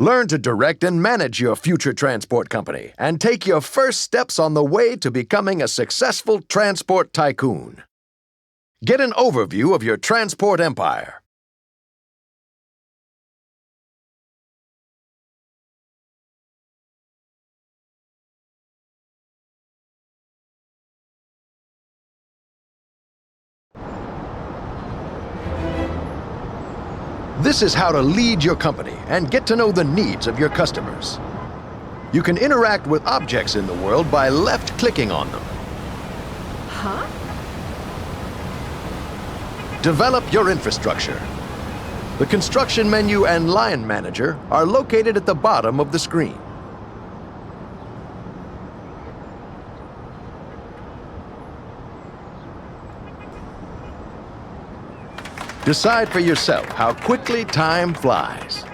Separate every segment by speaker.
Speaker 1: Learn to direct and manage your future transport company and take your first steps on the way to becoming a successful transport tycoon. Get an overview of your transport empire. This is how to lead your company and get to know the needs of your customers. You can interact with objects in the world by left-clicking on them.
Speaker 2: Huh?
Speaker 1: Develop your infrastructure. The construction menu and line manager are located at the bottom of the screen. Decide for yourself how quickly time flies.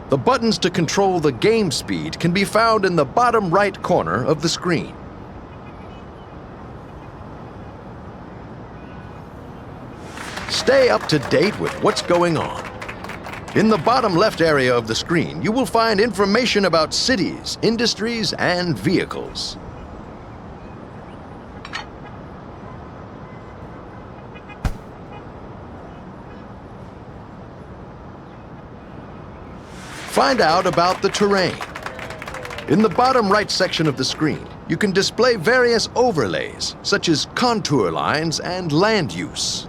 Speaker 1: The buttons to control the game speed can be found in the bottom right corner of the screen. Stay up to date with what's going on. In the bottom left area of the screen, you will find information about cities, industries, and vehicles. Find out about the terrain. In the bottom right section of the screen, you can display various overlays, such as contour lines and land use.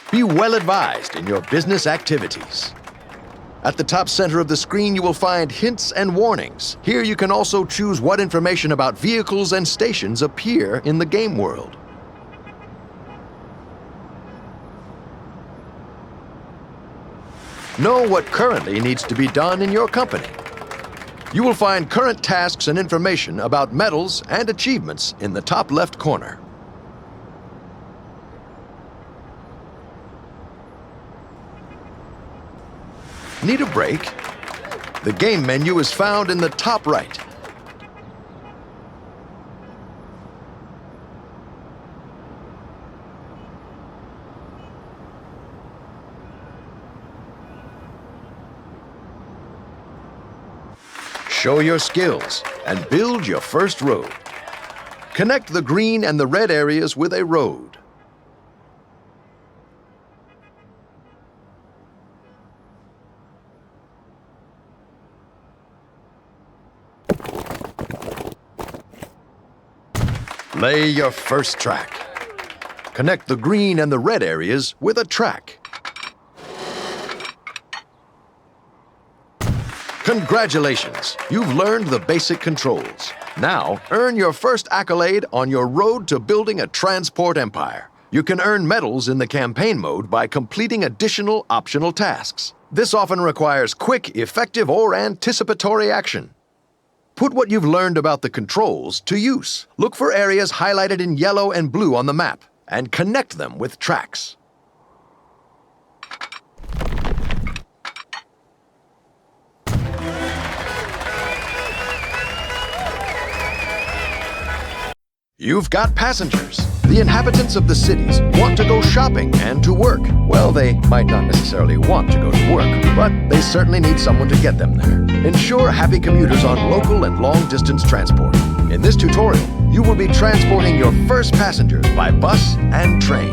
Speaker 1: Be well advised in your business activities. At the top center of the screen, you will find hints and warnings. Here you can also choose what information about vehicles and stations appear in the game world. Know what currently needs to be done in your company. You will find current tasks and information about medals and achievements in the top left corner. Need a break? The game menu is found in the top right. Show your skills and build your first road. Connect the green and the red areas with a road. Lay your first track. Connect the green and the red areas with a track. Congratulations! You've learned the basic controls. Now, earn your first accolade on your road to building a transport empire. You can earn medals in the campaign mode by completing additional optional tasks. This often requires quick, effective, or anticipatory action. Put what you've learned about the controls to use. Look for areas highlighted in yellow and blue on the map and connect them with tracks. You've got passengers. The inhabitants of the cities want to go shopping and to work. Well, they might not necessarily want to go to work, but they certainly need someone to get them there. Ensure happy commuters on local and long-distance transport. In this tutorial, you will be transporting your first passengers by bus and train.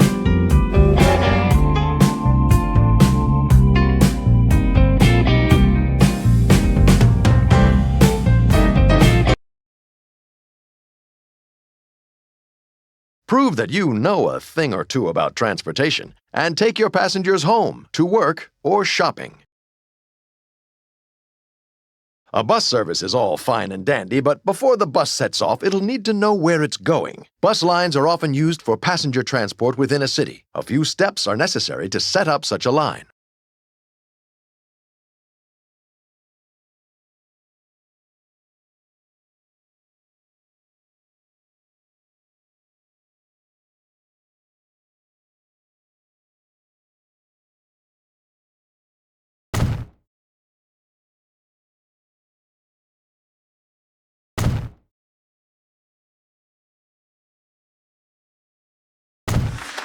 Speaker 1: Prove that you know a thing or two about transportation and take your passengers home to work or shopping. A bus service is all fine and dandy, but before the bus sets off, it'll need to know where it's going. Bus lines are often used for passenger transport within a city. A few steps are necessary to set up such a line.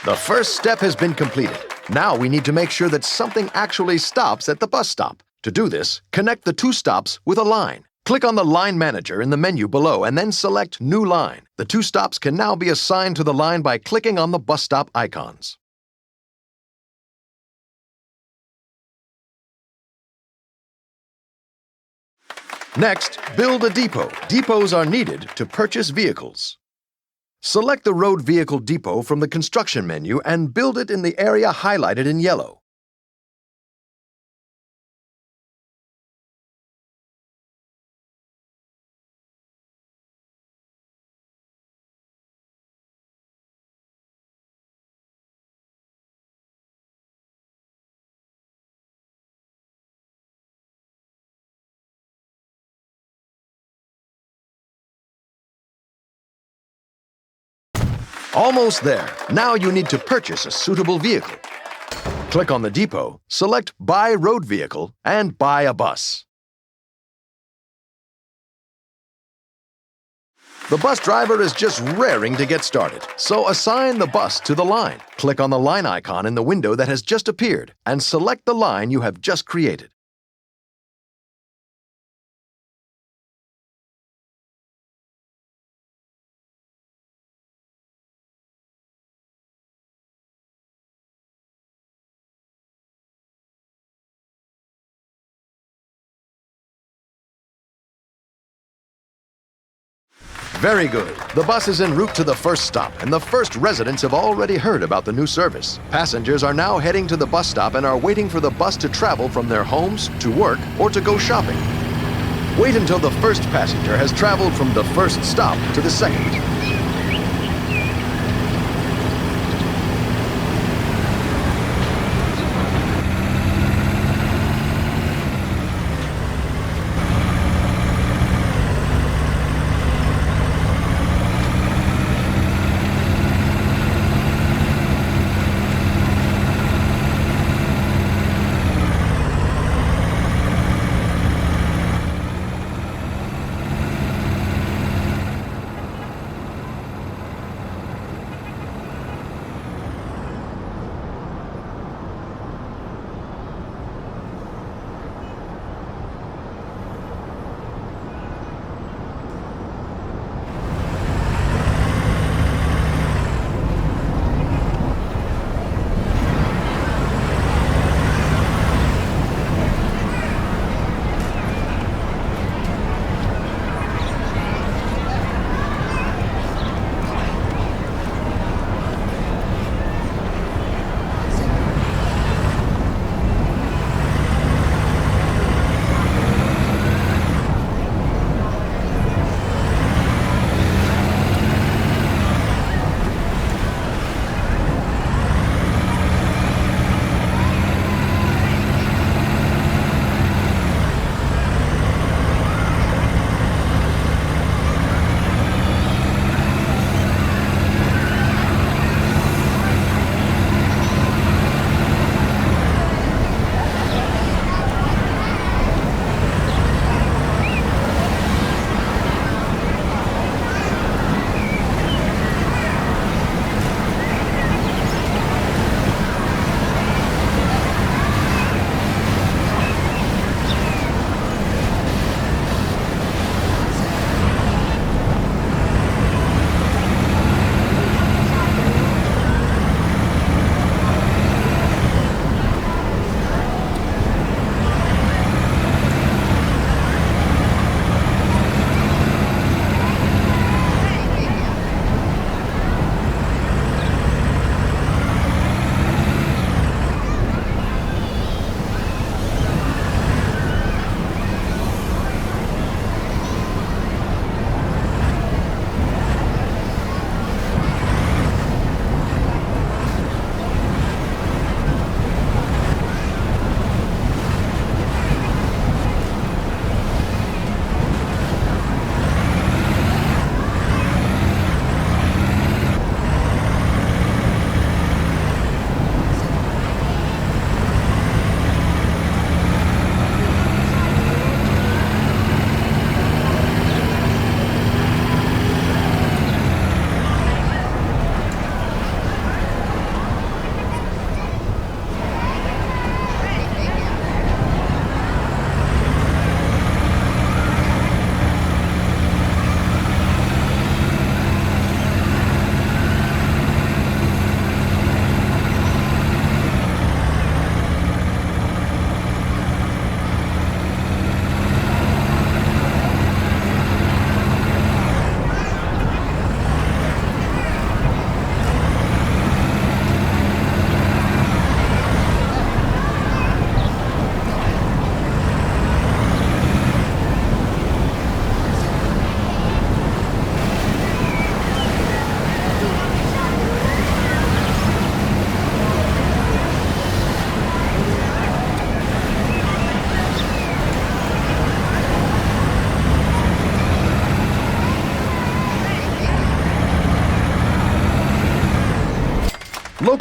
Speaker 1: The first step has been completed. Now we need to make sure that something actually stops at the bus stop. To do this, connect the two stops with a line. Click on the Line Manager in the menu below and then select New Line. The two stops can now be assigned to the line by clicking on the bus stop icons. Next, build a depot. Depots are needed to purchase vehicles. Select the Road Vehicle Depot from the Construction menu and build it in the area highlighted in yellow. Almost there. Now you need to purchase a suitable vehicle. Click on the depot, select Buy Road Vehicle, and buy a bus. The bus driver is just raring to get started, so assign the bus to the line. Click on the line icon in the window that has just appeared and select the line you have just created. Very good. The bus is en route to the first stop, and the first residents have already heard about the new service. Passengers are now heading to the bus stop and are waiting for the bus to travel from their homes to work or to go shopping. Wait until the first passenger has traveled from the first stop to the second.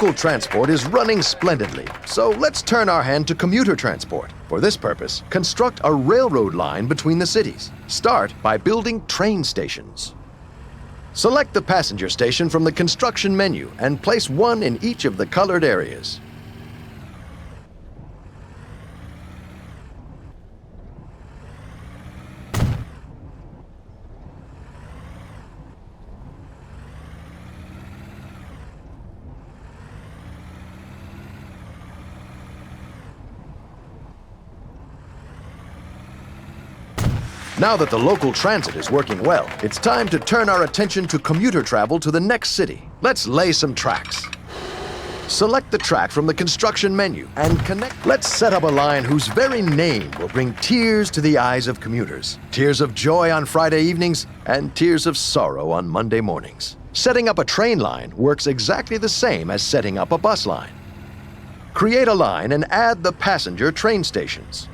Speaker 1: Local transport is running splendidly, so let's turn our hand to commuter transport. For this purpose, construct a railroad line between the cities. Start by building train stations. Select the passenger station from the construction menu and place one in each of the colored areas. Now that the local transit is working well, it's time to turn our attention to commuter travel to the next city. Let's lay some tracks. Select the track from the construction menu and connect. Let's set up a line whose very name will bring tears to the eyes of commuters. Tears of joy on Friday evenings and tears of sorrow on Monday mornings. Setting up a train line works exactly the same as setting up a bus line. Create a line and add the passenger train stations.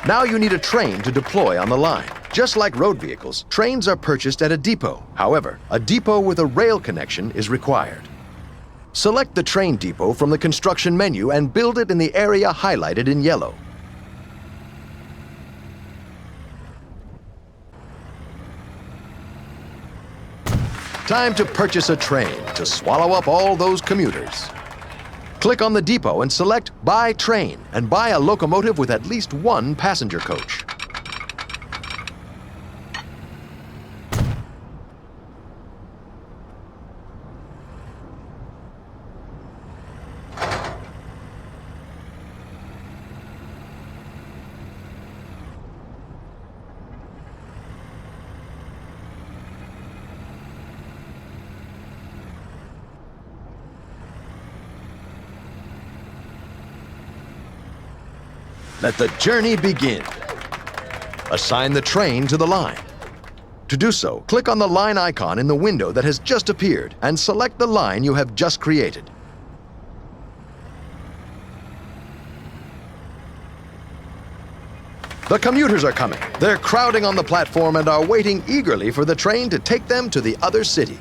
Speaker 1: Now you need a train to deploy on the line. Just like road vehicles, trains are purchased at a depot. However, a depot with a rail connection is required. Select the train depot from the construction menu and build it in the area highlighted in yellow. Time to purchase a train to swallow up all those commuters. Click on the depot and select Buy Train and buy a locomotive with at least one passenger coach. Let the journey begin. Assign the train to the line. To do so, click on the line icon in the window that has just appeared and select the line you have just created. The commuters are coming. They're crowding on the platform and are waiting eagerly for the train to take them to the other city.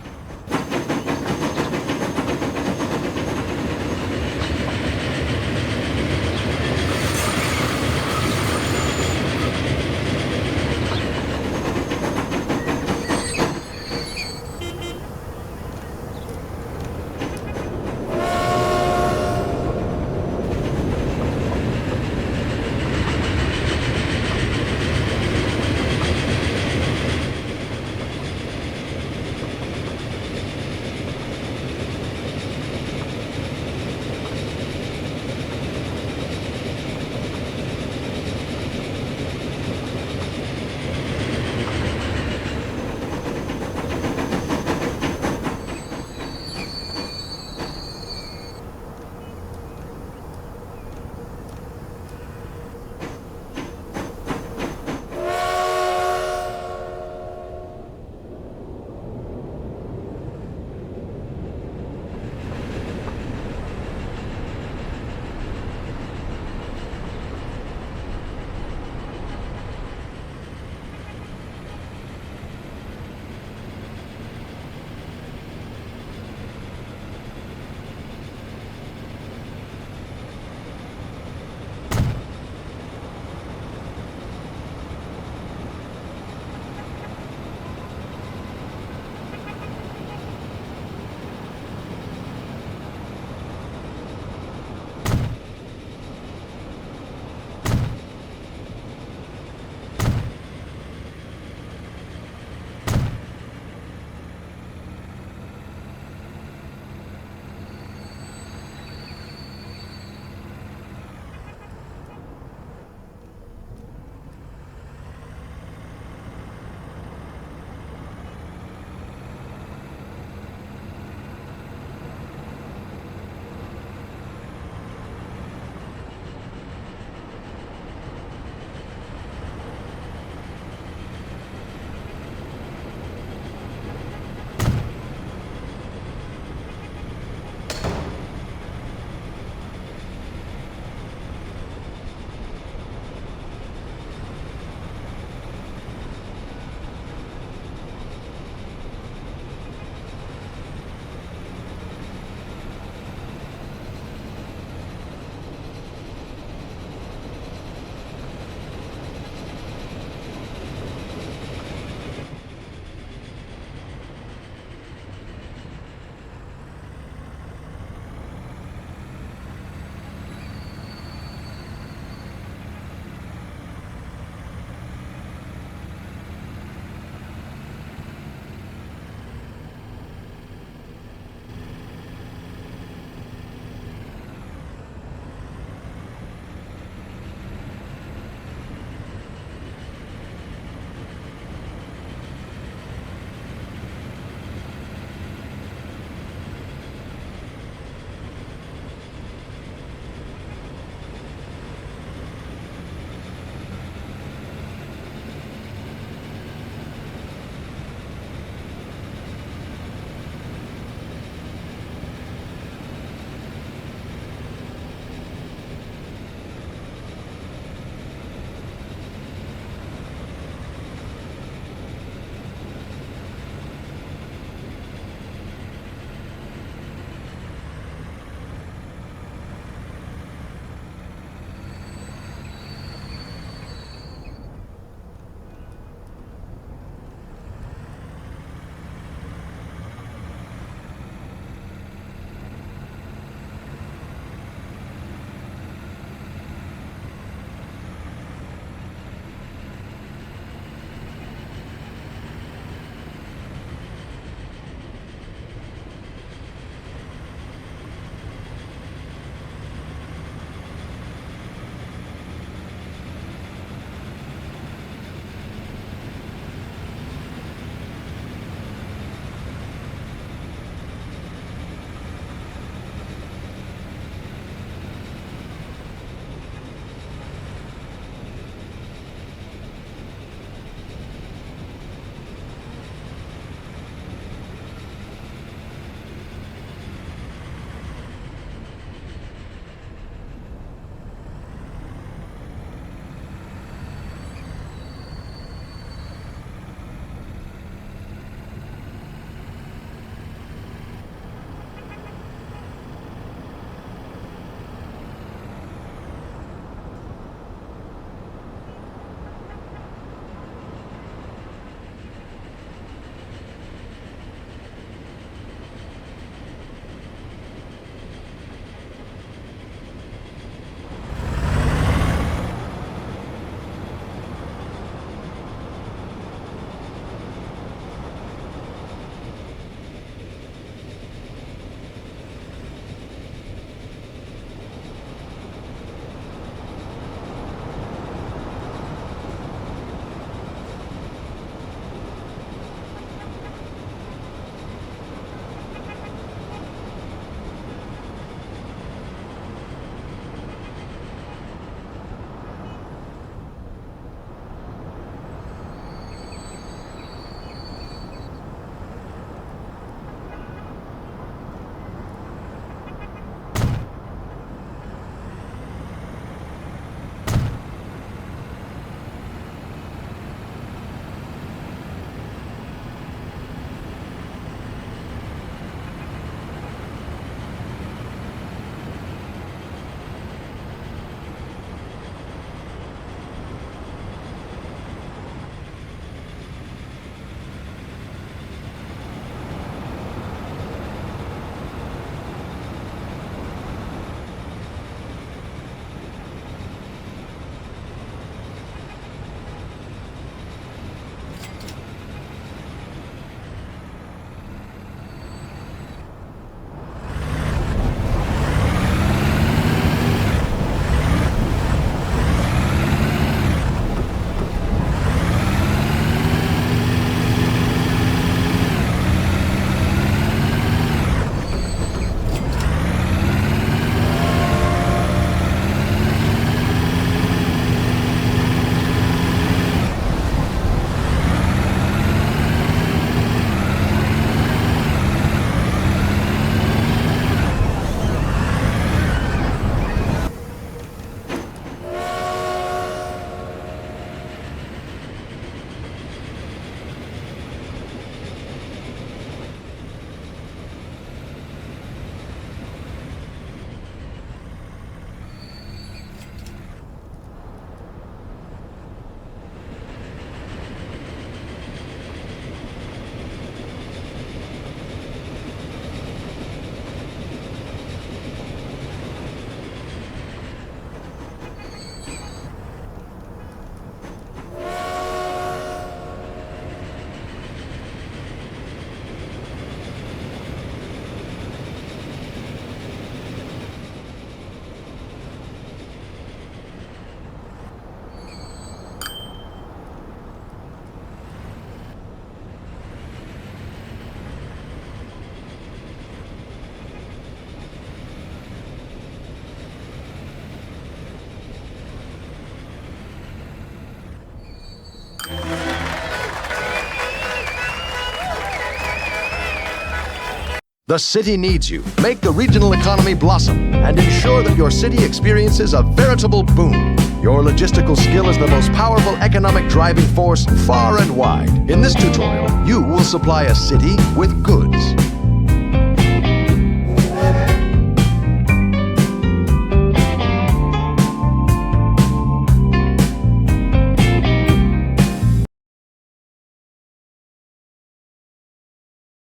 Speaker 1: The city needs you. Make the regional economy blossom and ensure that your city experiences a veritable boom. Your logistical skill is the most powerful economic driving force far and wide. In this tutorial, you will supply a city with goods.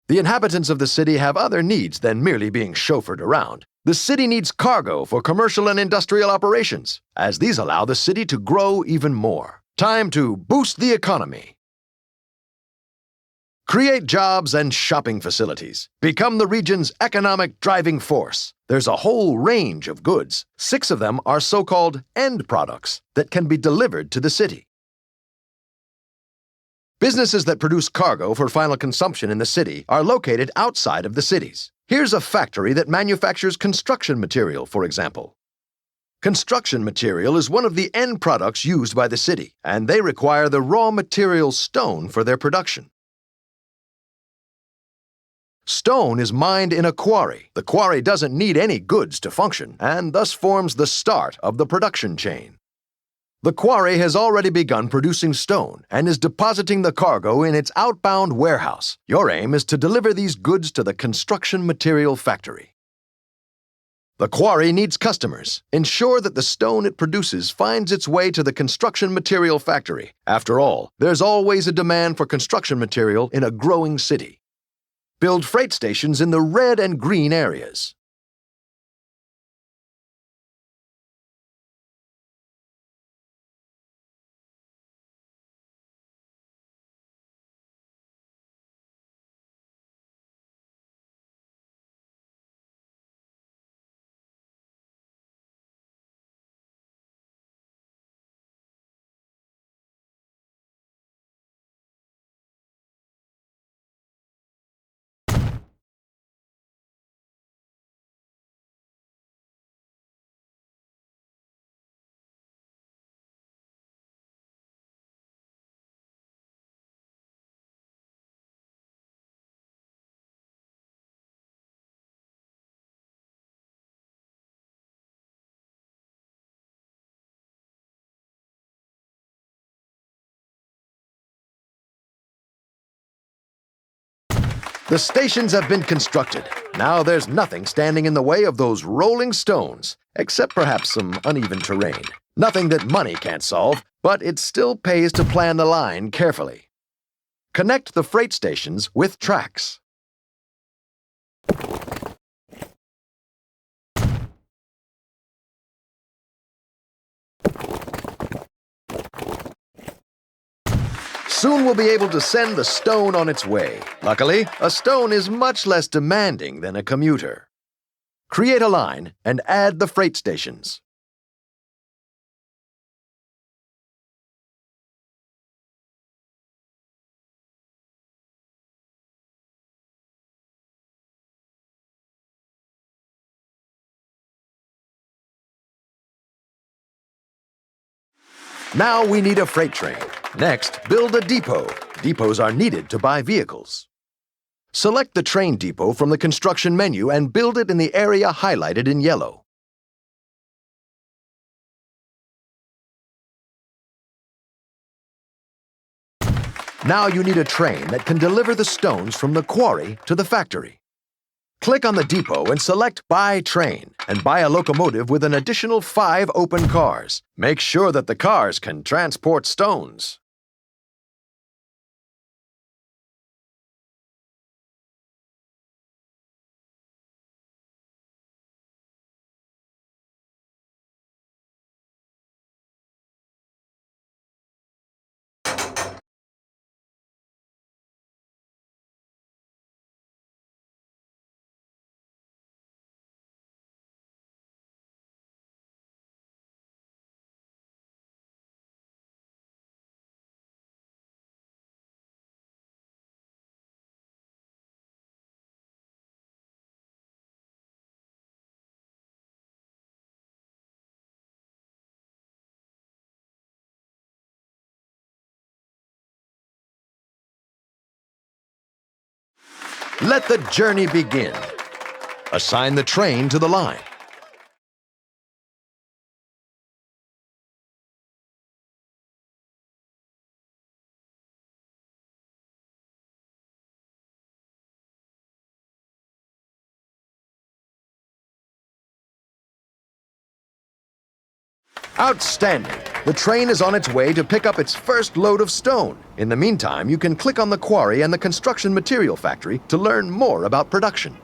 Speaker 1: The inhabitants of the city have other needs than merely being chauffeured around. The city needs cargo for commercial and industrial operations, as these allow the city to grow even more. Time to boost the economy. Create jobs and shopping facilities. Become the region's economic driving force. There's a whole range of goods. 6 of them are so-called end products that can be delivered to the city. Businesses that produce cargo for final consumption in the city are located outside of the cities. Here's a factory that manufactures construction material, for example. Construction material is one of the end products used by the city, and they require the raw material stone for their production. Stone is mined in a quarry. The quarry doesn't need any goods to function, and thus forms the start of the production chain. The quarry has already begun producing stone and is depositing the cargo in its outbound warehouse. Your aim is to deliver these goods to the construction material factory. The quarry needs customers. Ensure that the stone it produces finds its way to the construction material factory. After all, there's always a demand for construction material in a growing city. Build freight stations in the red and green areas. The stations have been constructed. Now there's nothing standing in the way of those rolling stones, except perhaps some uneven terrain. Nothing that money can't solve, but it still pays to plan the line carefully. Connect the freight stations with tracks. Soon we'll be able to send the stone on its way. Luckily, a stone is much less demanding than a commuter. Create a line and add the freight stations. Now we need a freight train. Next, build a depot. Depots are needed to buy vehicles. Select the train depot from the construction menu and build it in the area highlighted in yellow. Now you need a train that can deliver the stones from the quarry to the factory. Click on the depot and select Buy Train, and buy a locomotive with an additional 5 open cars. Make sure that the cars can transport stones. Let the journey begin. Assign the train to the line. Outstanding! The train is on its way to pick up its first load of stone. In the meantime, you can click on the quarry and the construction material factory to learn more about production.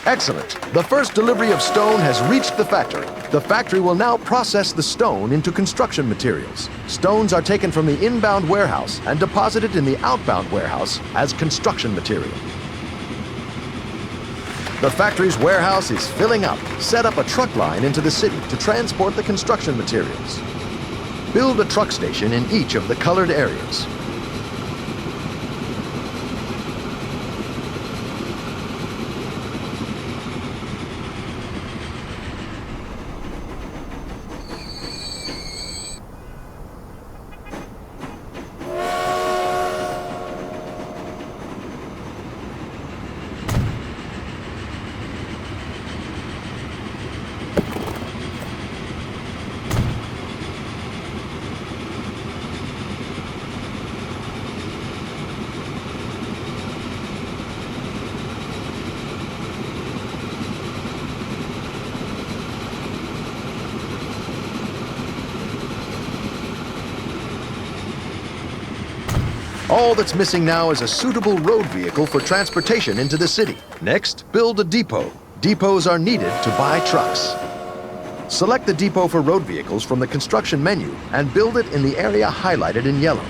Speaker 1: Excellent. The first delivery of stone has reached the factory. The factory will now process the stone into construction materials. Stones are taken from the inbound warehouse and deposited in the outbound warehouse as construction material. The factory's warehouse is filling up. Set up a truck line into the city to transport the construction materials. Build a truck station in each of the colored areas. All that's missing now is a suitable road vehicle for transportation into the city. Next, build a depot. Depots are needed to buy trucks. Select the depot for road vehicles from the construction menu and build it in the area highlighted in yellow.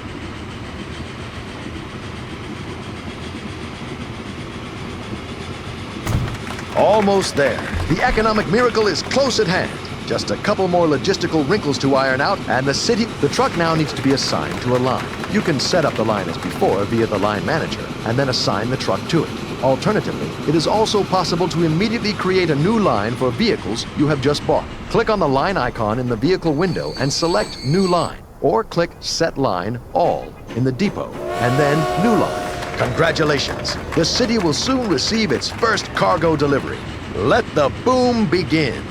Speaker 1: Almost there. The economic miracle is close at hand. Just a couple more logistical wrinkles to iron out, and the truck now needs to be assigned to a line. You can set up the line as before via the line manager, and then assign the truck to it. Alternatively, it is also possible to immediately create a new line for vehicles you have just bought. Click on the line icon in the vehicle window and select New Line, or click Set Line All in the depot, and then New Line. Congratulations! The city will soon receive its first cargo delivery. Let the boom begin!